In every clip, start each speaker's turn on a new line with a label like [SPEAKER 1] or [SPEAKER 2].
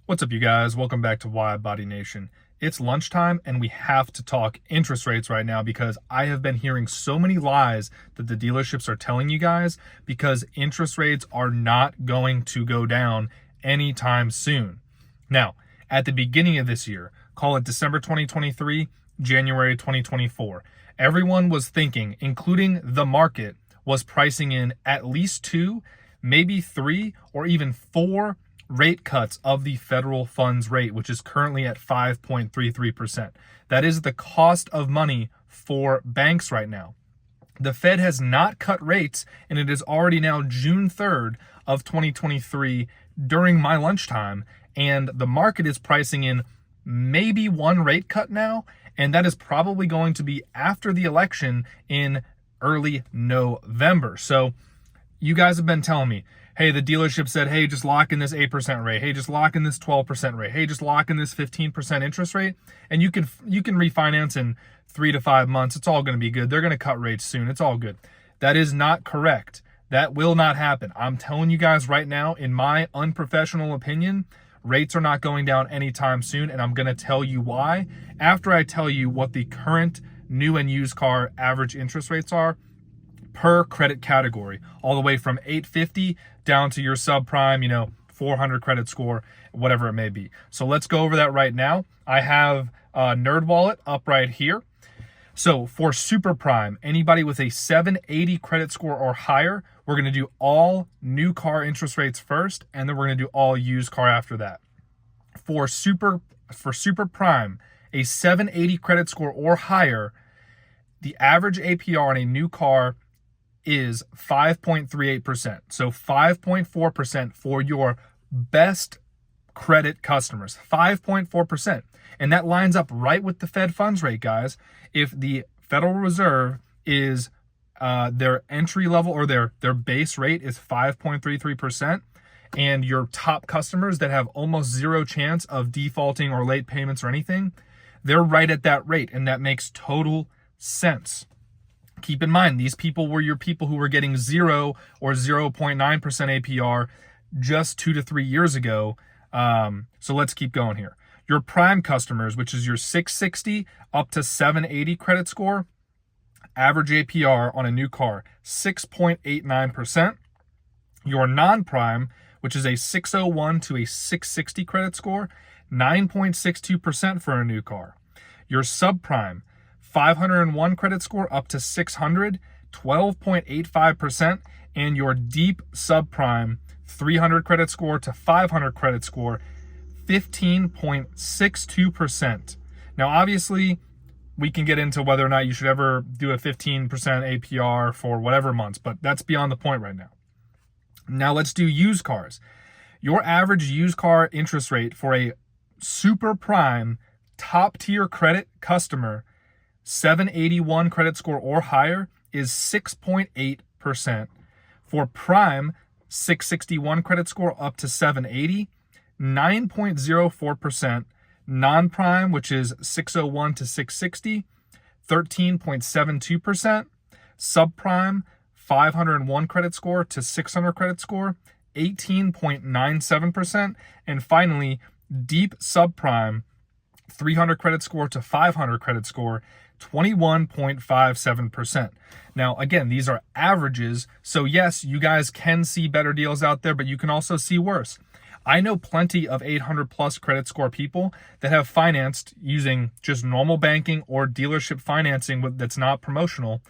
[SPEAKER 1] What's up, you guys? Welcome back to Wide Body Nation. It's lunchtime and we have to talk interest rates right now because I have been hearing so many lies that the dealerships are telling you guys because interest rates are not going to go down anytime soon. Now, at the beginning of this year, call it December 2023, January 2024, everyone was thinking, including the market, was pricing in at least 2, maybe 3, or even 4 rate cuts of the federal funds rate, which is currently at 5.33%. That is the cost of money for banks right now. The Fed has not cut rates, and it is already now June 3rd of 2023 during my lunchtime, and the market is pricing in maybe 1 rate cut now, and that is probably going to be after the election in early November. So you guys have been telling me, hey, the dealership said, hey, just lock in this 8% rate. Hey, just lock in this 12% rate. Hey, just lock in this 15% interest rate. And you can refinance in 3 to 5 months. It's all going to be good. They're going to cut rates soon. It's all good. That is not correct. That will not happen. I'm telling you guys right now, in my unprofessional opinion, rates are not going down anytime soon. And I'm going to tell you why after I tell you what the current new and used car average interest rates are per credit category, all the way from 850 down to your subprime, 400 credit score, whatever it may be. So let's go over that right now. I have NerdWallet up right here. So for super prime, anybody with a 780 credit score or higher, we're going to do all new car interest rates first, and then we're going to do all used car after that. For super prime, a 780 credit score or higher, the average APR on a new car is 5.38%. So 5.4% for your best credit customers, 5.4%. And that lines up right with the Fed funds rate, guys. If the Federal Reserve is their entry level or their base rate is 5.33%, and your top customers that have almost zero chance of defaulting or late payments or anything, they're right at that rate. And that makes total sense. Keep in mind, these people were your people who were getting 0 or 0.9% APR just 2 to 3 years ago. So let's keep going here. Your prime customers, which is your 660 up to 780 credit score, average APR on a new car, 6.89%. Your non-prime, which is a 601 to a 660 credit score, 9.62% for a new car. Your subprime, 501 credit score up to 600, 12.85%, and your deep subprime, 300 credit score to 500 credit score, 15.62%. Now, obviously, we can get into whether or not you should ever do a 15% APR for whatever months, but that's beyond the point right now. Now, let's do used cars. Your average used car interest rate for a super prime, top tier credit customer, 781 credit score or higher, is 6.8%. For prime, 661 credit score up to 780, 9.04%. Non-prime, which is 601 to 660, 13.72%. Subprime, 501 credit score to 600 credit score, 18.97%. And finally, deep subprime, 300 credit score to 500 credit score, 21.57%. Now, again, these are averages. So yes, you guys can see better deals out there, but you can also see worse. I know plenty of 800 plus credit score people that have financed using just normal banking or dealership financing that's not promotional,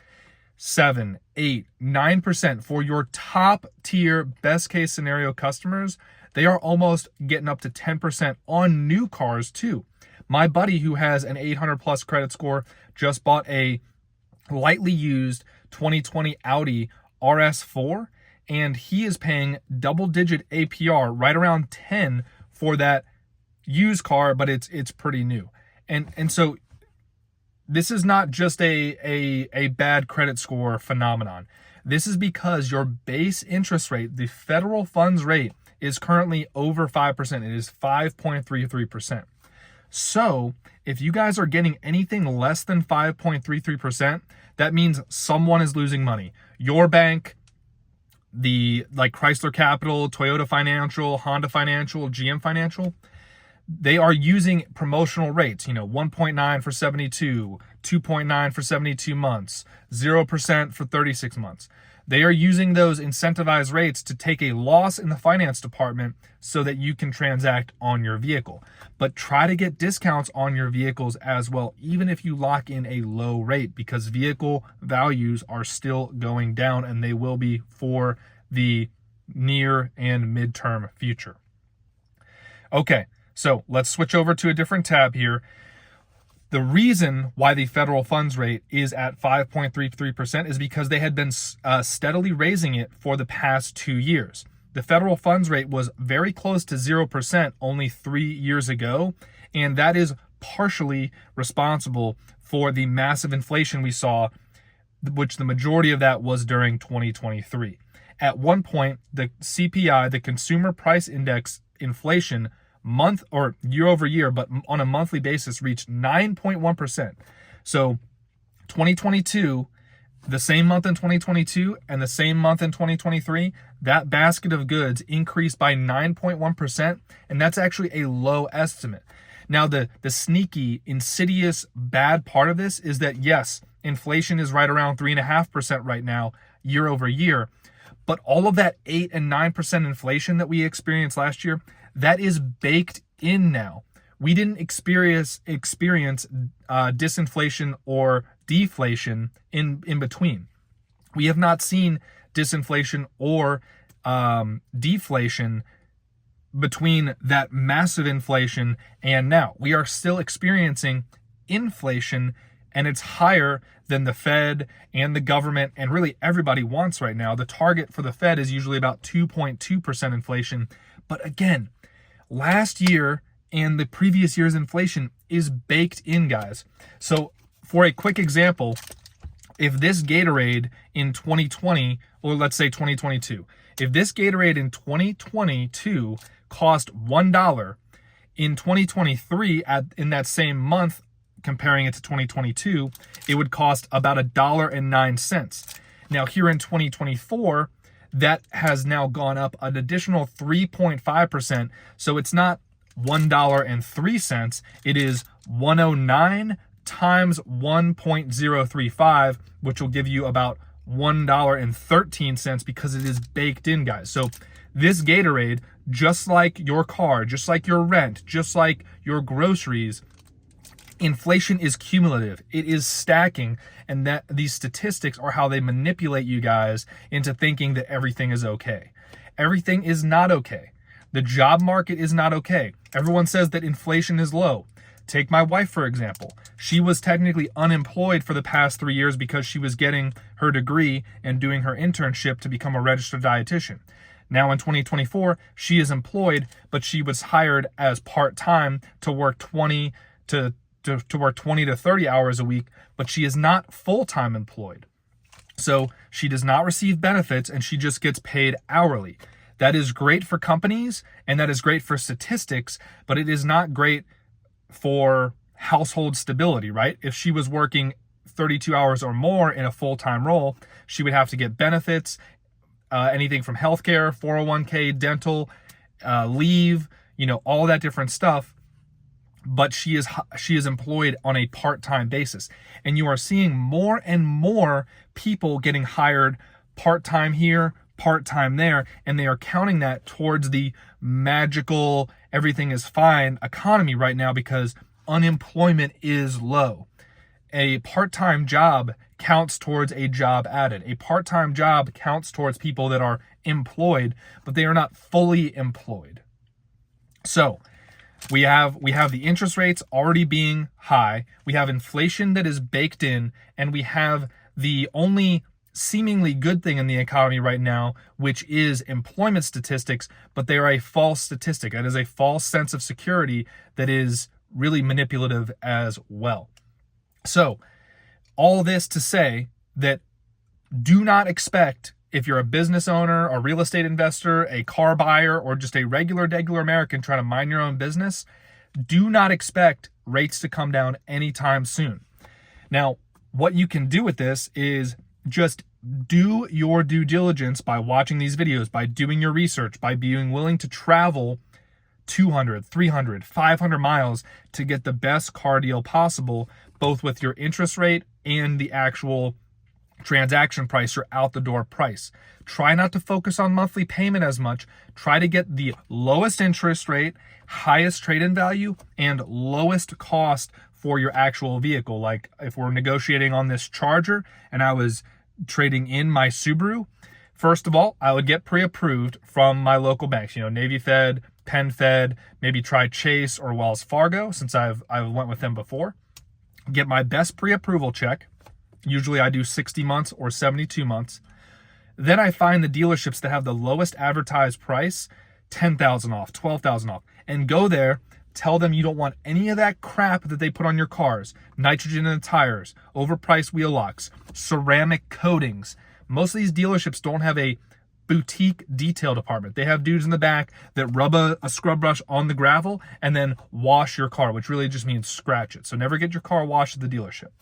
[SPEAKER 1] 7, 8, 9% for your top tier best case scenario customers. They are almost getting up to 10% on new cars too. My buddy who has an 800 plus credit score just bought a lightly used 2020 Audi RS4, and he is paying double-digit APR, right around 10 for that used car, but it's pretty new. And so this is not just a bad credit score phenomenon. This is because your base interest rate, the federal funds rate, is currently over 5%. It is 5.33%. So if you guys are getting anything less than 5.33%, that means someone is losing money. Your bank, the like Chrysler Capital, Toyota Financial, Honda Financial, GM Financial, they are using promotional rates, 1.9 for 72, 2.9 for 72 months, 0% for 36 months. They are using those incentivized rates to take a loss in the finance department so that you can transact on your vehicle. But try to get discounts on your vehicles as well, even if you lock in a low rate, because vehicle values are still going down, and they will be for the near and midterm future. Okay, so let's switch over to a different tab here. The reason why the federal funds rate is at 5.33% is because they had been steadily raising it for the past 2 years. The federal funds rate was very close to 0% only 3 years ago, and that is partially responsible for the massive inflation we saw, which the majority of that was during 2023. At one point, the CPI, the Consumer Price Index inflation, month or year over year, but on a monthly basis, reached 9.1%. So 2022, the same month in 2022 and the same month in 2023, that basket of goods increased by 9.1%, and that's actually a low estimate. Now, the sneaky, insidious, bad part of this is that, yes, inflation is right around 3.5% right now, year over year, but all of that 8 and 9% inflation that we experienced last year, that is baked in now. We didn't experience disinflation or deflation in between. We have not seen disinflation or deflation between that massive inflation and now. We are still experiencing inflation, and it's higher than the Fed and the government and really everybody wants right now. The target for the Fed is usually about 2.2% inflation. But again, last year and the previous year's inflation is baked in, guys. So for a quick example, if this Gatorade in 2020, or let's say 2022, if this Gatorade in 2022 cost $1, in 2023, in that same month, comparing it to 2022, it would cost about $1.09. Now here in 2024, that has now gone up an additional 3.5%. So it's not $1.03. It is 109 times 1.035, which will give you about $1.13 because it is baked in, guys. So this Gatorade, just like your car, just like your rent, just like your groceries, inflation is cumulative. It is stacking, and that these statistics are how they manipulate you guys into thinking that everything is okay. Everything is not okay. The job market is not okay. Everyone says that inflation is low. Take my wife, for example. She was technically unemployed for the past 3 years because she was getting her degree and doing her internship to become a registered dietitian. Now in 2024, she is employed, but she was hired as part-time to work 20 to 30 hours a week, but she is not full-time employed. So she does not receive benefits, and she just gets paid hourly. That is great for companies, and that is great for statistics, but it is not great for household stability, right? If she was working 32 hours or more in a full-time role, she would have to get benefits, anything from healthcare, 401k, dental, leave, all that different stuff. But she is employed on a part-time basis. And you are seeing more and more people getting hired part-time here, part-time there, and they are counting that towards the magical everything is fine economy right now because unemployment is low. A part-time job counts towards a job added. A part-time job counts towards people that are employed, but they are not fully employed. So we have the interest rates already being high. We have inflation that is baked in, and we have the only seemingly good thing in the economy right now, which is employment statistics, but they are a false statistic. That is a false sense of security that is really manipulative as well. So all this to say that do not expect, if you're a business owner, a real estate investor, a car buyer, or just a regular American trying to mind your own business, do not expect rates to come down anytime soon. Now, what you can do with this is just do your due diligence by watching these videos, by doing your research, by being willing to travel 200, 300, 500 miles to get the best car deal possible, both with your interest rate and the actual transaction price, your out the door price. Try not to focus on monthly payment as much. Try to get the lowest interest rate, highest trade-in value, and lowest cost for your actual vehicle. Like if we're negotiating on this Charger and I was trading in my Subaru, first of all, I would get pre-approved from my local banks, Navy Fed, Penn Fed, maybe try Chase or Wells Fargo since I went with them before. Get my best pre-approval check. Usually I do 60 months or 72 months. Then I find the dealerships that have the lowest advertised price, 10,000 off, 12,000 off, and go there, tell them you don't want any of that crap that they put on your cars, nitrogen in the tires, overpriced wheel locks, ceramic coatings. Most of these dealerships don't have a boutique detail department. They have dudes in the back that rub a scrub brush on the gravel and then wash your car, which really just means scratch it. So never get your car washed at the dealership.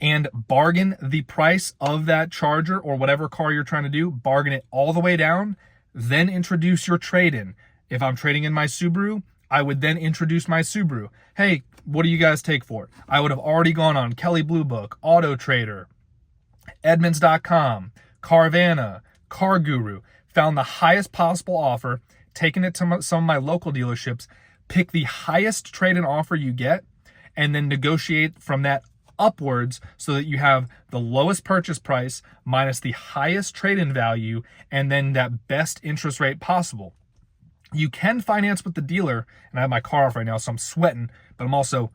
[SPEAKER 1] And bargain the price of that Charger or whatever car you're trying to do, bargain it all the way down, then introduce your trade-in. If I'm trading in my Subaru, I would then introduce my Subaru. Hey, what do you guys take for it? I would have already gone on Kelley Blue Book, Auto Trader, Edmunds.com, Carvana, Car Guru, found the highest possible offer, taken it to some of my local dealerships, pick the highest trade-in offer you get, and then negotiate from that upwards so that you have the lowest purchase price minus the highest trade-in value and then that best interest rate possible. You can finance with the dealer, and I have my car off right now, so I'm sweating, but I'm also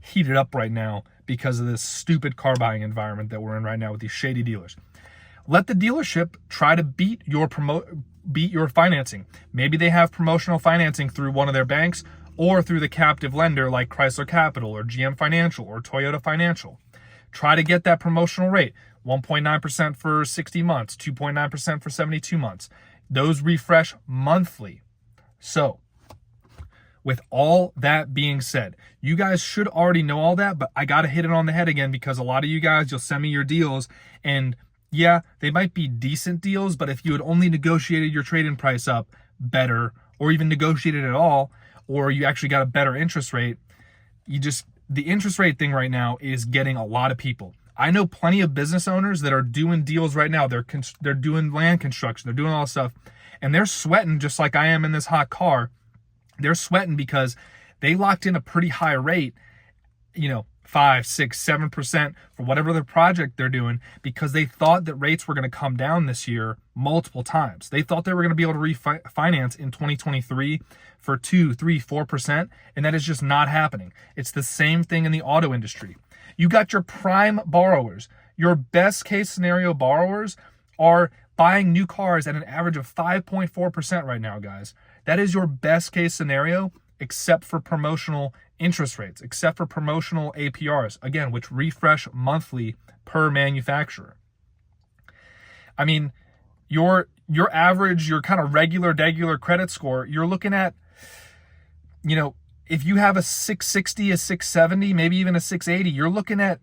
[SPEAKER 1] heated up right now because of this stupid car buying environment that we're in right now with these shady dealers. Let the dealership try to beat your financing. Maybe they have promotional financing through one of their banks or through the captive lender like Chrysler Capital or GM Financial or Toyota Financial. Try to get that promotional rate, 1.9% for 60 months, 2.9% for 72 months. Those refresh monthly. So, with all that being said, you guys should already know all that, but I got to hit it on the head again because a lot of you guys, you'll send me your deals and yeah, they might be decent deals, but if you had only negotiated your trade-in price up better or even negotiated at all, or you actually got a better interest rate, the interest rate thing right now is getting a lot of people. I know plenty of business owners that are doing deals right now. They're doing land construction. They're doing all this stuff. And they're sweating just like I am in this hot car. They're sweating because they locked in a pretty high rate, 5, 6, 7% for whatever the project they're doing because they thought that rates were going to come down this year multiple times. They thought they were going to be able to refinance in 2023 for 2, 3, 4%, and that is just not happening. It's the same thing in the auto industry. You got your prime borrowers. Your best case scenario borrowers are buying new cars at an average of 5.4% right now, guys. That is your best case scenario, except for promotional interest rates, except for promotional APRs, again, which refresh monthly per manufacturer. I mean, your average, your kind of regular credit score, you're looking at, if you have a 660, a 670, maybe even a 680, you're looking at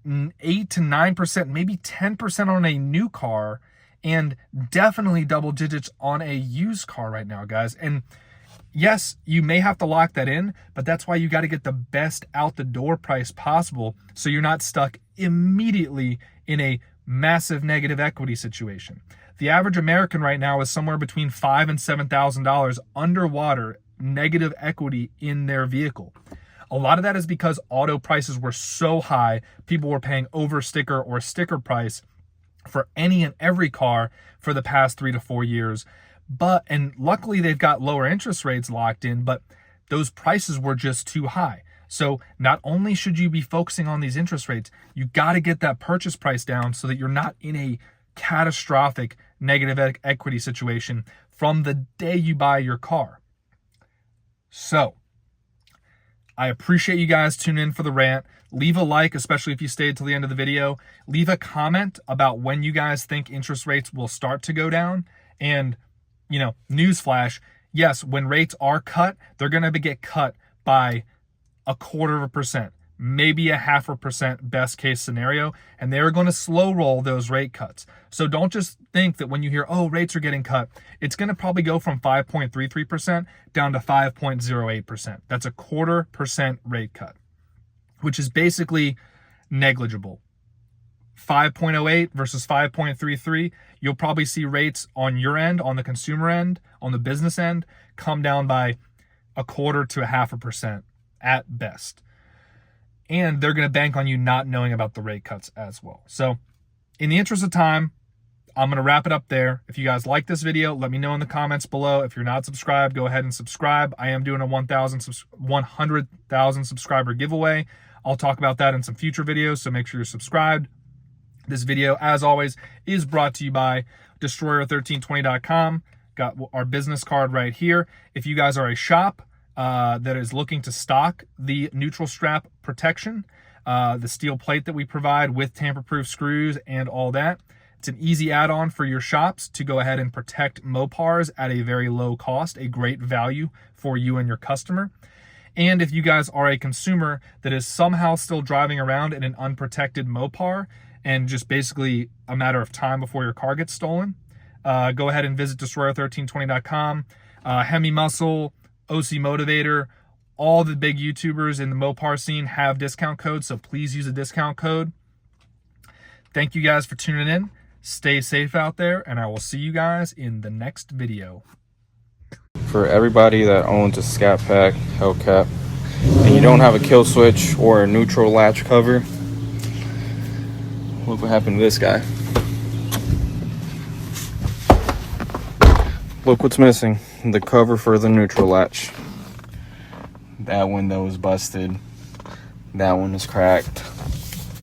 [SPEAKER 1] 8 to 9%, maybe 10% on a new car, and definitely double digits on a used car right now, guys. And yes, you may have to lock that in, but that's why you got to get the best out the door price possible so you're not stuck immediately in a massive negative equity situation. The average American right now is somewhere between $5,000 and $7,000 underwater negative equity in their vehicle. A lot of that is because auto prices were so high, people were paying over sticker or sticker price for any and every car for the past 3 to 4 years. And luckily they've got lower interest rates locked in, but those prices were just too high. So not only should you be focusing on these interest rates, you got to get that purchase price down so that you're not in a catastrophic negative equity situation from the day you buy your car. So I appreciate you guys tuning in for the rant. Leave a like, especially if you stayed till the end of the video. Leave a comment about when you guys think interest rates will start to go down. And, newsflash, yes, when rates are cut, they're going to get cut by 0.25%, maybe a 0.5% best case scenario, and they're going to slow roll those rate cuts. So don't just think that when you hear, oh, rates are getting cut, it's going to probably go from 5.33% down to 5.08%. That's a 0.25% rate cut, which is basically negligible. 5.08 versus 5.33, you'll probably see rates on your end, on the consumer end, on the business end, come down by 0.25 to 0.5% at best. And they're going to bank on you not knowing about the rate cuts as well. So in the interest of time, I'm going to wrap it up there. If you guys like this video, let me know in the comments below. If you're not subscribed, go ahead and subscribe. I am doing a 100,000 subscriber giveaway. I'll talk about that in some future videos, so make sure you're subscribed. This video, as always, is brought to you by Destroyer1320.com. Got our business card right here. If you guys are a shop that is looking to stock the neutral strap protection, the steel plate that we provide with tamper-proof screws and all that, it's an easy add-on for your shops to go ahead and protect Mopars at a very low cost, a great value for you and your customer. And if you guys are a consumer that is somehow still driving around in an unprotected Mopar and just basically a matter of time before your car gets stolen, go ahead and visit Destroyer1320.com. Hemi Muscle, OC Motivator, all the big YouTubers in the Mopar scene have discount codes, so please use a discount code. Thank you guys for tuning in. Stay safe out there, and I will see you guys in the next video.
[SPEAKER 2] For everybody that owns a Scat Pack Hellcat and you don't have a kill switch or a neutral latch cover, look what happened to this guy. Look what's missing. The cover for the neutral latch. That window is busted. That one is cracked.